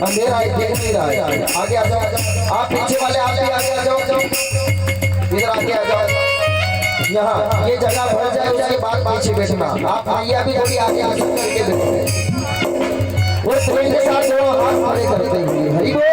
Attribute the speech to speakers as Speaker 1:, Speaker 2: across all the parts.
Speaker 1: अंधेरा है, देख नहीं रहा है। आगे आ जाओ, आप पीछे वाले आप भी आगे आ जाओ, इधर आगे आ जाओ। यहाँ ये जगह भर जाए उसके बाद पीछे बैठना। आप भैया भी अभी आगे आगे करके बैठे और ट्रेन के साथ जो हाथ खड़े करते हुए हरि बोल।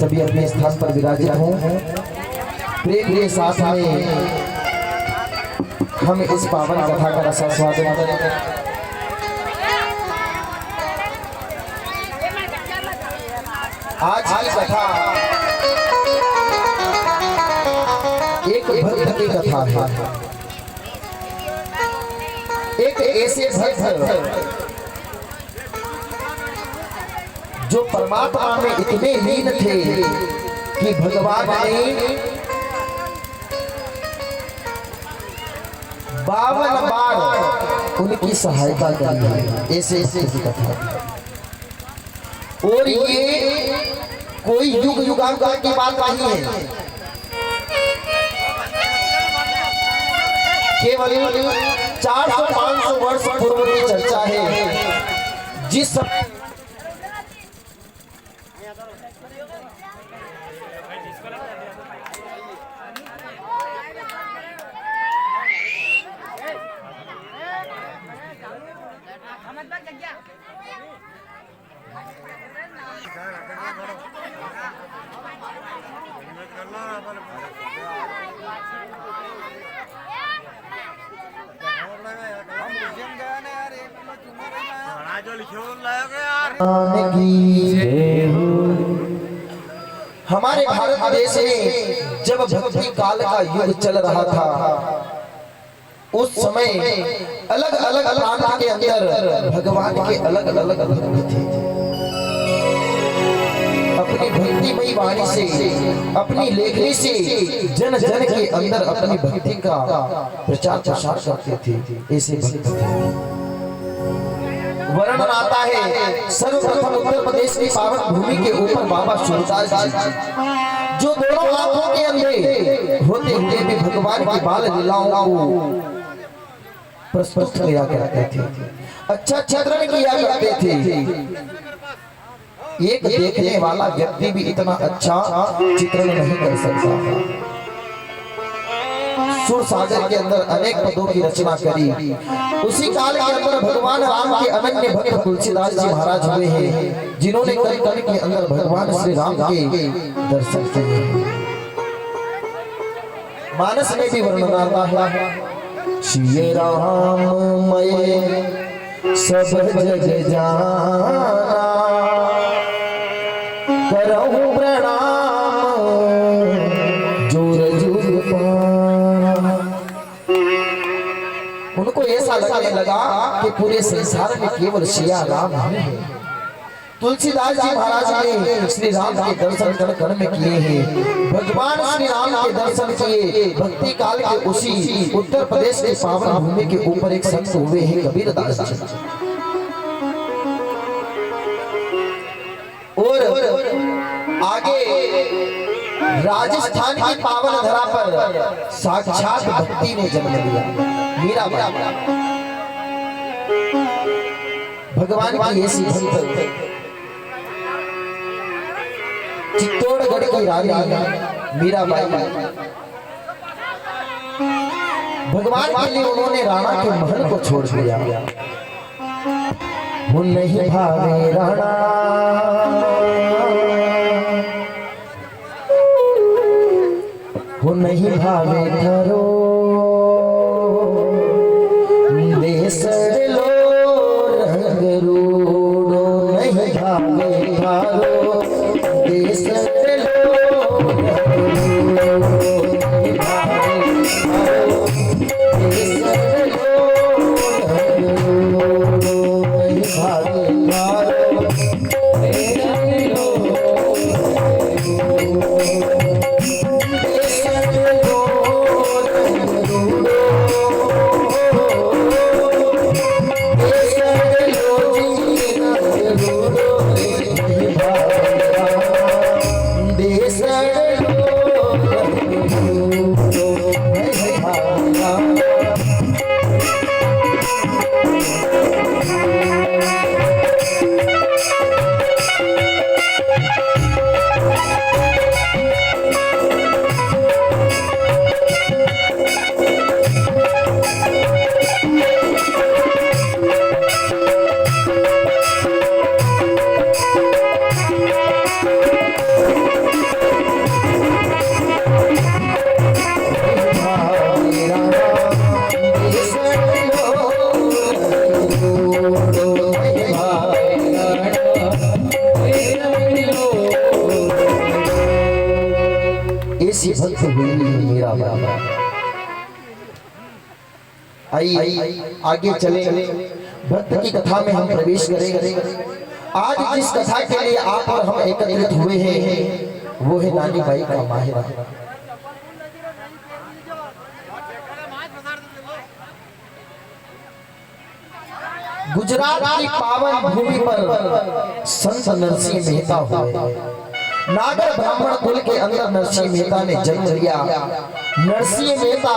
Speaker 1: सभी अपने स्थान पर विराजित हों। प्रेम के साथ में हम इस पावन कथा का रसास्वादन करें। आज की कथा एक भक्त की कथा है। एक ऐसे भक्त जो परमात्मा में इतने लीन थे कि भगवान ने 52 बार उनकी सहायता करी है। ऐसे की कथा। और ये कोई युग युगांतर की बात नहीं है, केवल 400-500 वर्ष पूर्व की चर्चा है। जिस समय हमारे भारत देश में जब भक्ति काल का युग चल रहा था, उस समय अलग अलग प्रांत के अंदर भगवान के अलग अलग भक्त थे। अपनी भक्तिमयी वाणी से, अपनी लेखनी से जन जन के अंदर अपनी भक्ति का प्रचार प्रसार करते थे। ऐसे भक्त थे। वर्णन आता है सर्वप्रथम उत्तर प्रदेश की पावन भूमि के ऊपर बाबा सूरदास जी, जो दोनों आंखों के अंधे होते हुए भी भगवान की बाल लीलाओं को प्रस्तुत किया करते थे, अच्छा चित्रण किया करते थे। एक देखने वाला व्यक्ति भी इतना अच्छा चित्रण नहीं कर सकता। सुर सागर के अंदर अनेक पदों की रचना करी। उसी काल के अंदर भगवान राम के अनन्य भक्त तुलसीदास जी महाराज हुए हैं, जिन्होंने कल कल के अंदर भगवान श्री राम के दर्शन किए। मानस में भी वर्णन आता है, श्री राम मैं सब जग जाना, करहूं प्रणाम जोर जोर पाना। उनको ऐसा लगने लगा कि पूरे संसार में केवल सिया राम ही है। तुलसीदास जी महाराज ने श्री राम के दर्शन कर में किए हैं। भगवान श्री राम के दर्शन किए। भक्ति काल के उसी उत्तर प्रदेश के पावन भूमि के ऊपर एक संत हुए हैं कबीरदास जी। और आगे राजस्थान की पावन धरा पर साक्षात भक्ति ने जन्म लिया, मीराबाई। भगवान की ऐसी भक्त, चित्तौड़गढ़ की रानी मीराबाई। भगवान के लिए उन्होंने राणा के महल को छोड़ दिया। वो नहीं भावे राणा, वो नहीं भावे घरो, देसर लो रंग रूड़ो, नहीं भावे घरो, देसर लो रंग रूड़ो, नहीं भावे घरो, देसर लो रंग रूड़ो, नहीं भावे घरो, देसर लो रंग रूड़ो। भक्त हुई मेरा बाबा। आइए आगे चले, भक्त की कथा में हम प्रवेश करेंगे। आज जिस कथा के लिए आप और हम एकत्रित हुए हैं वो है नानी बाई का माहिरा। गुजरात की पावन भूमि पर संत नरसिंह मेहता हुए। नागर ब्राह्मण कुल के अंदर नरसिंह मेहता ने जन्म लिया। नरसिंह मेहता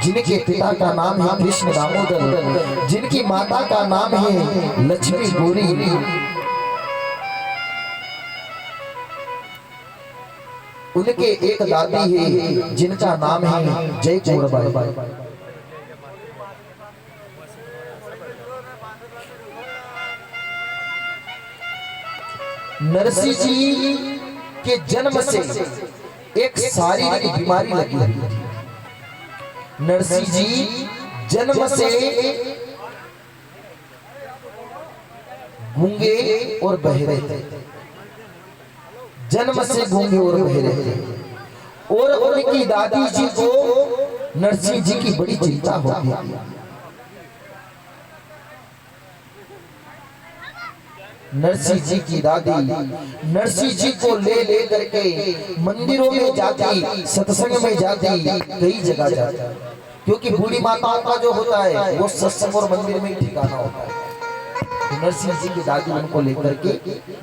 Speaker 1: जिनके पिता का नाम है कृष्ण दामोदर, जिनकी माता का नाम है लक्ष्मी गौरी, उनके एक दादी है जिनका नाम है जय कौरबाई। नरसिंह जी के जन्म से एक शारीरिक बीमारी लगी हुई थी। नरसिंह जी जन्म से गूंगे और बहरे थे, जन्म से गूंगे और बहरे थे। और उनकी दादी जी को नरसिंह जी की बड़ी चिंता होती थी। नरसिंह जी की दादी नरसिंह जी को ले करके मंदिरों में जाती, सत्संग में जाती, कई जगह जाती, क्योंकि बूढ़ी माताओं का जो होता है वो सत्संग और मंदिर में ठिकाना होता है। तो नरसिंह जी की दादी उनको लेकर के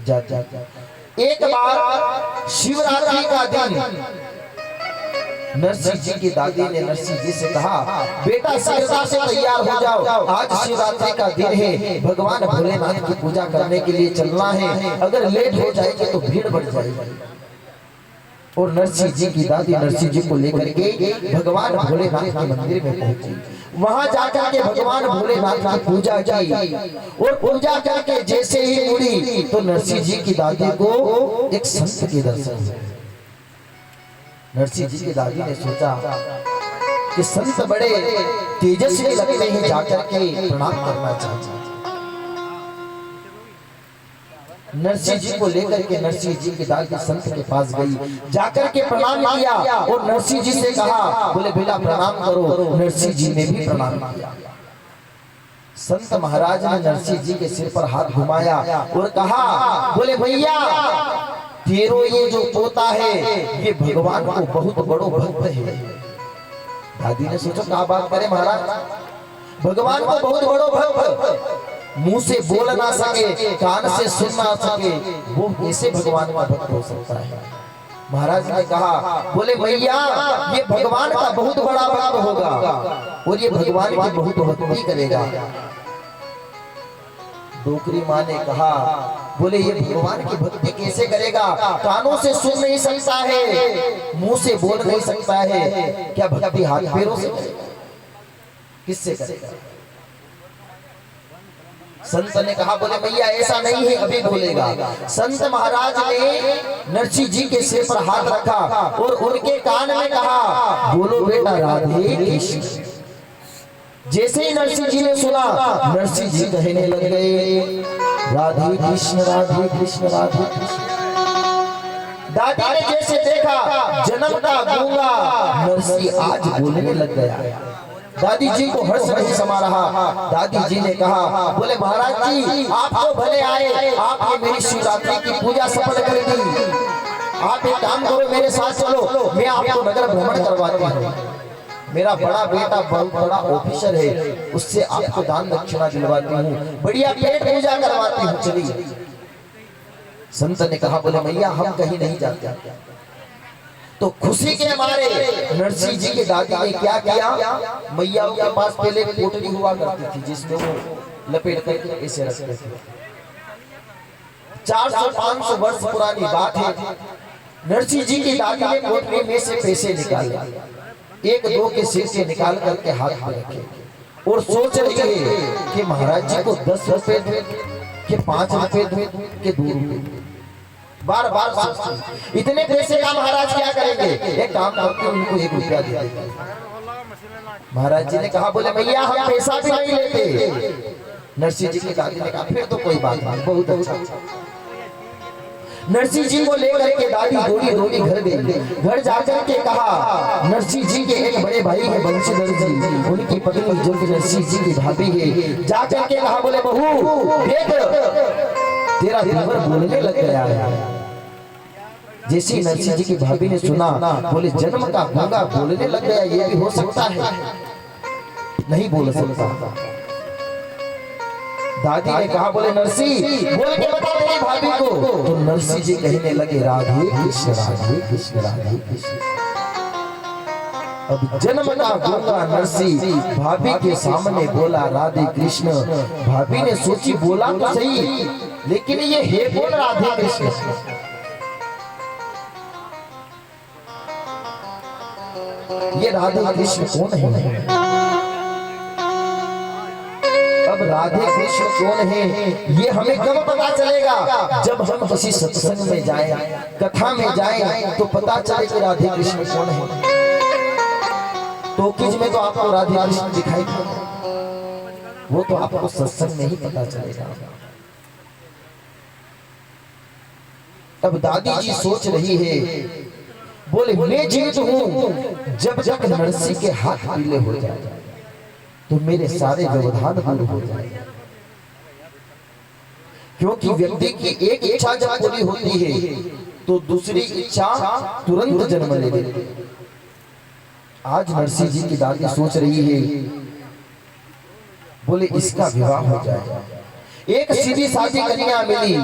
Speaker 1: जाती। एक बार शिवरात्रि का दिन नरसिंह जी की दादी ने नरसिंह जी से कहा, बेटा शीघ्रता से तैयार हो जाओ, आज शिवरात्रि का दिन है, भगवान भोलेनाथ की पूजा करने के लिए चलना है, अगर लेट हो जाएगी तो भीड़ बढ़ जाएगी। और नरसिंह जी की दादी नरसिंह जी को लेकर के भगवान भोलेनाथ के मंदिर में पहुंची। वहां जाकर के भगवान भोलेनाथ की पूजा की और पूजा करके जैसे ही मुड़ी तो नरसिंह जी की दादी को एक संत के दर्शन हुए। नरसिंह जी की दादी ने सोचा कि संत बड़े तेजस्वी लगते हैं, जाकर के प्रणाम करना चाहते। नरसिंह जी को लेकर के नरसिंह जी की दादी संत के पास गई, जाकर के प्रणाम किया और नरसिंह जी से कहा, बोले बेटा प्रणाम करो। नरसिंह जी ने भी प्रणाम किया। संत महाराज ने नरसिंह जी के सिर पर हाथ घुमाया और कहा, बोले भैया तेरो ये जो पोता है ये भगवान को बहुत बड़ो भक्त है। दादी ने सोचा क्या बात करे महाराज, भगवान को बहुत बड़ो भक्त, मुंह से बोल ना सके, कान से सुन ना सके, वो कैसे भगवान का भक्त हो सकता है। महाराज ने कहा, बोले भैया ये भगवान का बहुत बड़ा भक्त होगा और ये भगवान की बहुत भक्ति करेगा। डोकरी माँ ने कहा, बोले ये भगवान की भक्ति कैसे करेगा, कानों से सुन नहीं सकता है, मुंह से बोल नहीं सकता है, क्या भक्ति हाथ पैरों से किससे करेगा। संत ने कहा, बोले भैया ऐसा नहीं है, अभी बोलेगा। संत महाराज ने नरसिंह जी के सिर पर हाथ रखा और उनके कान में कहा, बोलो बेटा राधे कृष्ण। जैसे ही नरसिंह जी ने सुना, नरसिंह जी कहने लग गए, राधे कृष्ण राधे कृष्ण राधे कृष्ण। दादी ने जैसे देखा जन्म का गूंगा नरसिंह आज बोलने लग गया। दादी जी को हर्ष नहीं समा रहा। दादी जी ने कहा, बोले महाराज जी आप तो भले आए, आपने मेरी शिवरात्रि की पूजा सफल कर दी। आप एक काम करो, मेरे साथ चलो, मैं आपको नगर भ्रमण करवाती हूँ। मेरा बड़ा बेटा बहुत बड़ा ऑफिसर है, उससे आपको दान दक्षिणा दिलवाती हूँ, बढ़िया पेट पूजा करवाती हूँ, चलिए। संत ने कहा, बोले भैया हम कहीं नहीं जाते। तो खुशी के मारे नरसिंह जी की दादी ने क्या किया, मैया के पास पहले पोटली हुआ करती थी जिसमें वो लपेट करके ऐसे रखते थे। 400-500 वर्ष पुरानी बात है। नरसिंह जी की दादी ने पोटली में से पैसे निकाले, एक दो के सिर से निकाल करके हाथ में रखे और सोच रही है कि महाराज जी को 10 रुपए दे कि 5 रुपए दे कि 2 रुपए। बार बार सोचती, इतने पैसे का महाराज क्या करेंगे, एक काम करके उनको 1 रुपया दे देंगे। महाराज जी ने कहा, बोले भैया हम पैसा भी नहीं लेते। नरसिंह जी की दादी ने कहा, फिर तो कोई बात नहीं, बहुत अच्छा। नरसिंह जी को लेकर के दादी दौड़ी दौड़ी घर गई। घर जाकर के कहा, नरसिंह जी के एक बड़े भाई है बंशीधर जी, उनकी पत्नी जो कि नरसिंह जी की भाभी है, जाकर के कहा, बोले बहू देख तेरा दिलवर बोलने लग गया है। जैसे नरसिंह जी की भाभी ने सुना, बोले जन्म का गूंगा बोलने लग गया, ये भी हो सकता है? नहीं बोल सकता। दादी ने कहा, बोले नरसिंह बोल के बता तेरी भाभी को। तो नरसिंह जी कहने लगे, राधे कृष्ण राधे कृष्ण राधे कृष्ण। अब जन्म का गूंगा नरसिंह भाभी के सामने बोला राधे कृष्ण। भाभी ने सोची बोला तो सही, लेकिन ये है कौन राधे कृष्ण? ये राधे कृष्ण कौन है? अब राधे कृष्ण कौन है ये हमें कब पता चलेगा? जब हम किसी सत्संग में जाएं, कथा में जाएं, तो पता चले कि राधे कृष्ण कौन है। तो किस में तो आपको राधे कृष्ण दिखाई देगा, वो तो आपको सत्संग में ही पता चलेगा। अब दादी जी सोच रही है, बोले मैं जीवित हूं जब तक नरसिंह के हाथ पीले हो जाए तो मेरे सारे व्यवधान दूर हो जाए। क्योंकि व्यक्ति की एक इच्छा जब पूरी होती है तो दूसरी इच्छा तुरंत जन्म ले लेती है। आज नरसिंह जी की दादी सोच रही है, बोले इसका विवाह हो जाए। एक सीधी सादी कन्या मिली,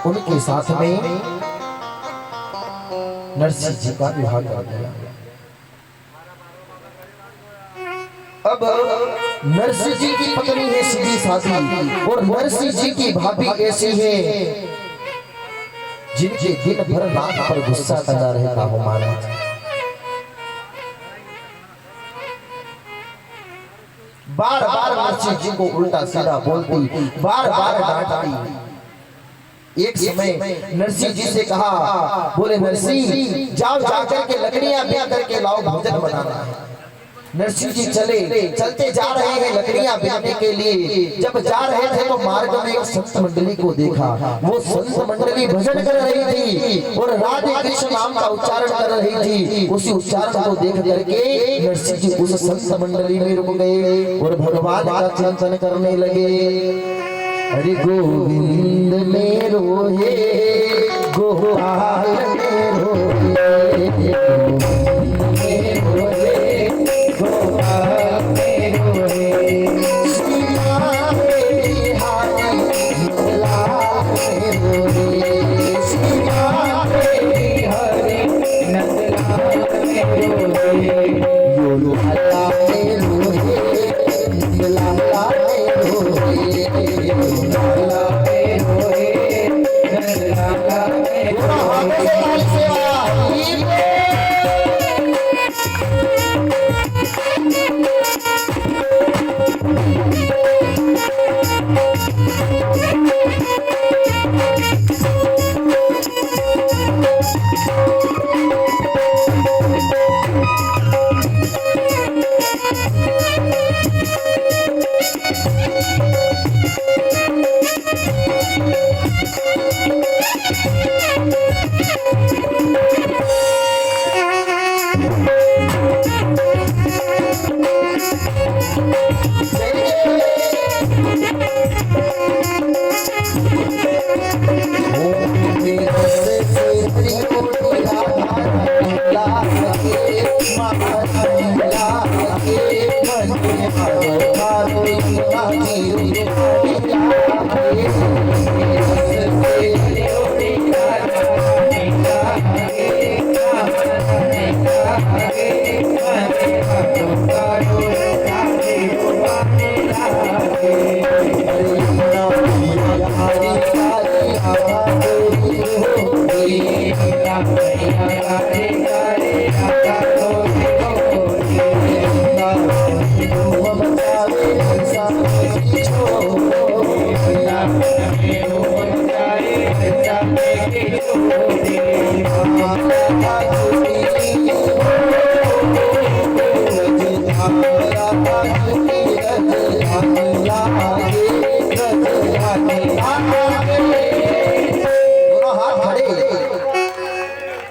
Speaker 1: उनके साथ में नरसिंह जी का विवाह कर दिया। अब नरसिंह जी की पत्नी है सीधी सादी, और नरसिंह जी की भाभी ऐसी है जिनके दिन भर नाक पर गुस्सा लगा रहता हो महाराज। बार बार नरसिंह जी को उल्टा सीधा बोलती, बार बार डांटती। एक समय नरसिंह जी से कहा, बोले नरसिंह जाओ जाकर के लकड़ियां बिया करके लाओ, भोजन बनाना है। नरसिंह जी चलते जा रहे हैं लकड़ियां बियाने के लिए। जब जा रहे थे तो मार्ग में एक संत मंडली को देखा। वो संत मंडली भजन कर रही थी और राधे कृष्ण नाम का उच्चारण कर रही थी। उसी उच्चारण को देख करके नरसिंह जी उस संत मंडली में रुक गए और भगवान का चिंतन करने लगे। हरि गोविंद मेरो हे गोपाल मेरो हे,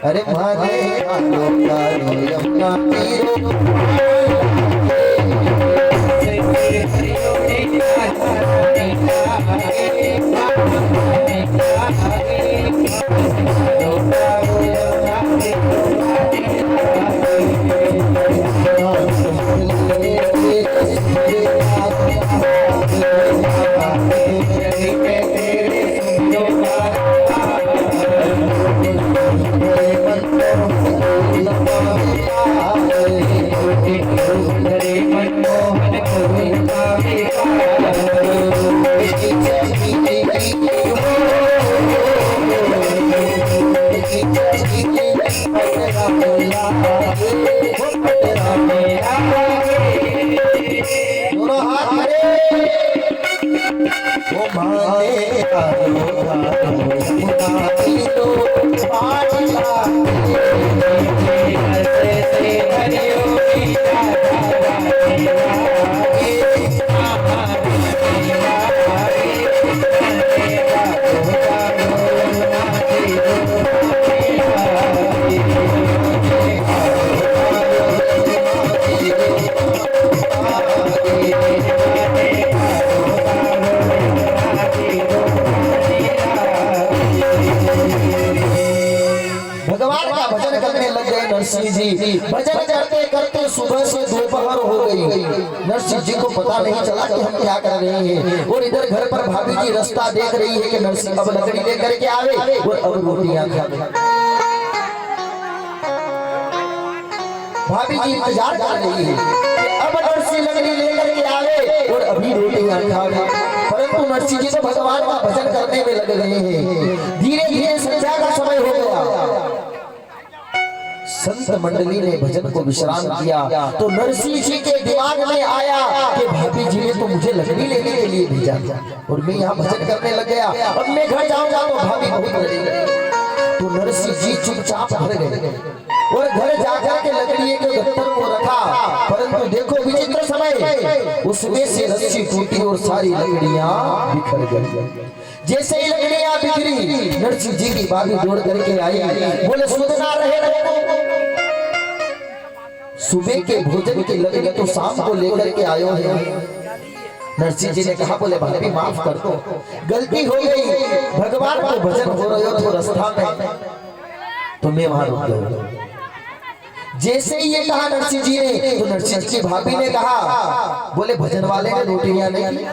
Speaker 1: अरे माने कालो कालो यमुना तीरो भजन करते करते सुबह से दोपहर हो गई। नरसिंह जी को पता नहीं चला कि हम क्या कर रहे हैं। और इधर घर पर भाभी जी रास्ता देख रही है कि नरसिंह अब लकड़ी लेकर के आवे और अब रोटियां खावे। भाभी जी इंतजार कर रही है कि अब नरसिंह लकड़ी लेकर के आवे और अभी रोटियां खावे। परंतु नरसिंह जी तो भगवान का भजन करने में लग रहे हैं। धीरे धीरे संध्या का समय हो गया। संत मंडली ने भजन को विश्राम किया तो नरसिंह जी के दिमाग में आया कि भाभी जी ने तो मुझे लकड़ी लेने के लिए भेजा और मैं यहाँ भजन करने लग गया। अब मैं घर जाऊंगा तो भाभी बहुत लड़ेगी। तो नरसिंह जी चुपचाप घर गए और घर जाकर के लकड़ी के गट्टर को रखा। परंतु देखो विचित्र समय, उसमें से रस्सी टूटी और सारी लकड़ियां बिखर गई। जैसे ही लकड़ियां बिखरी, नरसिंह जी की भाभी दौड़ करके आई, बोले सुधना रहे सुबह के भोजन की लकड़ी तो शाम को लेकर के आयो है। नरसिंह जी ने कहा, बोले भाभी माफ कर दो, गलती हो गई। भगवान को भजन हो रहे हो तो रास्ता में तो मैं वहां रुक गया। जैसे ही ये कहा नरसिंह जी ने, तो नरसिंह जी भाभी ने कहा, बोले भजन वाले ने रोटियां नहीं,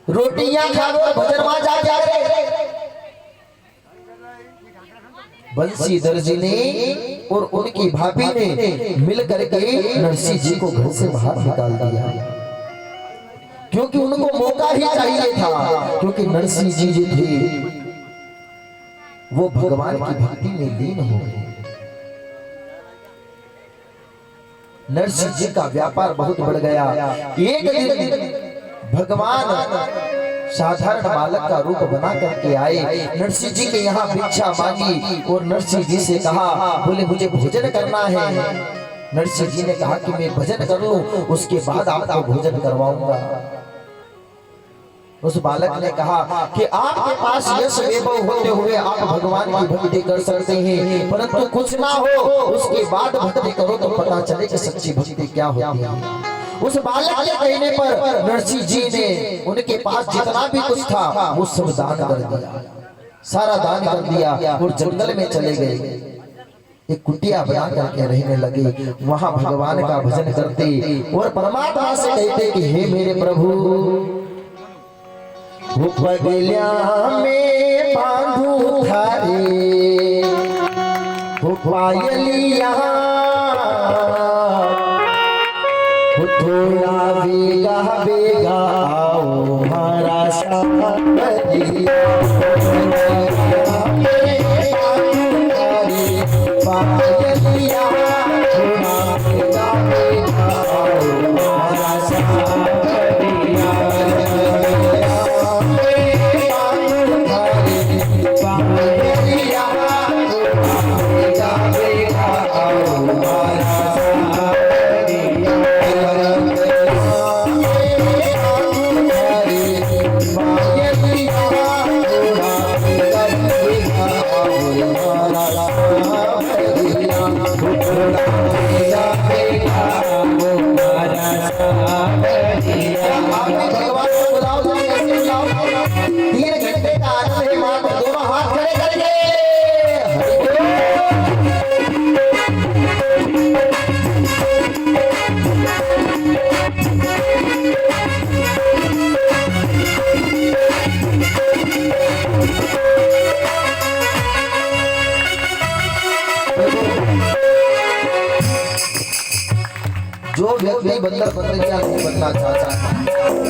Speaker 1: रोटियां खाओ भजन वहां जाके आ गए। बंसीधर जी ने और उनकी भाभी ने मिल करके नरसिंह जी को घर से बाहर निकाल दिया, क्योंकि उनको मौका ही चाहिए था। क्योंकि नरसिंह जी जो थे वो भगवान की भक्ति में लीन हो गए। नरसिंह जी का व्यापार बहुत बढ़ गया। एक दिन भगवान साधारण बालक का रूप बना करके आए। नरसिंह जी के यहाँ भिक्षा मांगी और नरसिंह जी से कहा, बोले मुझे भोजन करना है। नरसिंह जी ने कहा कि मैं भजन कर लूं, उसके बाद आपको भोजन करवाऊंगा। उस बालक ने कहा कि आपके पास यश वैभव होते हुए आप भगवान की भक्ति कर सकते हैं, परंतु कुछ ना हो उसके बाद भक्ति करो तो पता चले कि सच्ची भक्ति क्या होती है। उस बालक के कहने पर नरसिंह जी ने उनके पास जितना भी कुछ था वो सब दान कर दिया, सारा दान कर दिया और जंगल में चले गए। एक कुटिया बना करके रहने लगे। वहां भगवान का भजन करते और परमात्मा से कहते कि हे मेरे प्रभु, पगलिया में बांधू थारे पायलिया, थोड़ा बेगा बेगा आओ हमारा शादी। आपने भगवान को बुलाओ, कैसे बुलाओ? 3 घंटे का आनंद है मात्र, दोनों हाथ खड़े करके जो व्यक्ति बंदर बंदरिया नहीं बनना चाहता,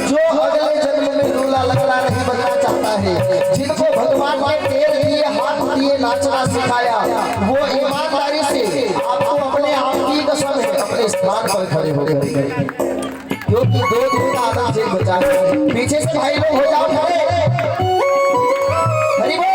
Speaker 1: जो अगले जन्म में लूला लंगड़ा नहीं बनना चाहता है, जिनको भगवान ने पैर दिए, हाथ दिए, नाचना सिखाया, वो ईमानदारी से आपको अपने आप की कसम है अपने स्थान पर खड़े हो गए, क्योंकि 2 दिन का आनंद जेल बचा है। पीछे से भाई लोग हो जाओ खड़े। हरि बोल।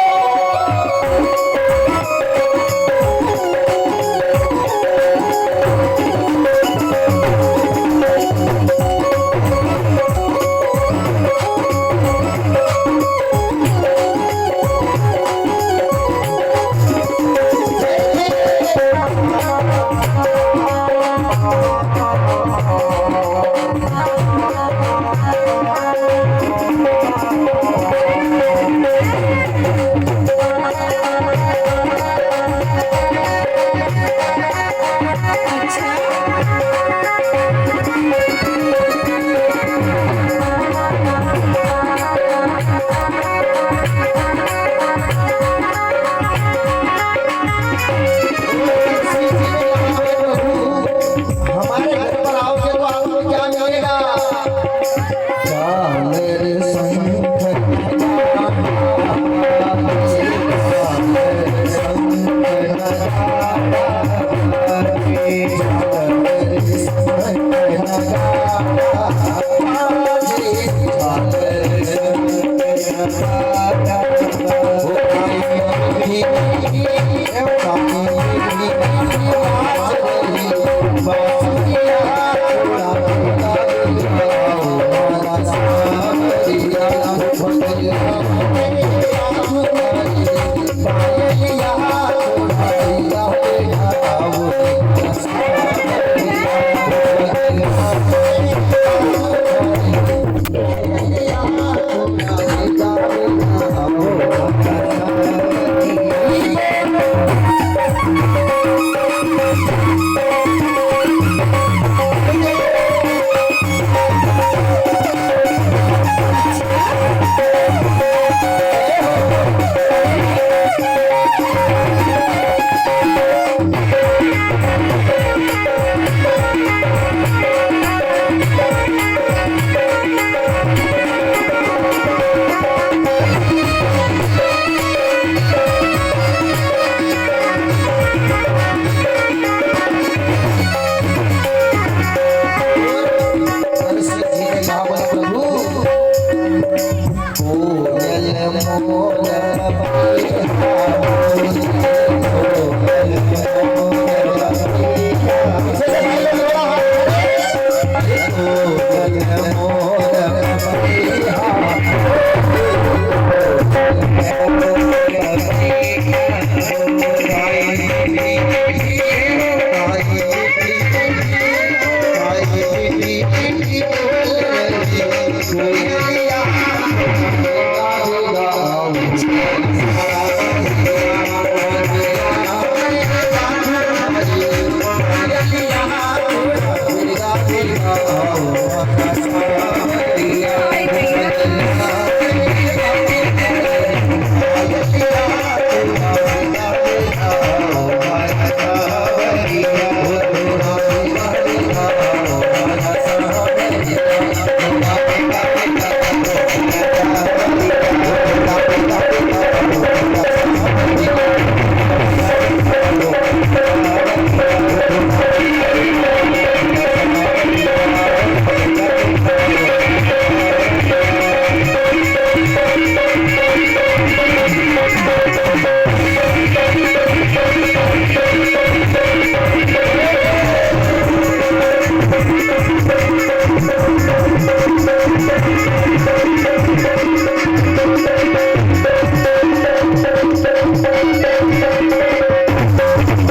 Speaker 2: Yeah.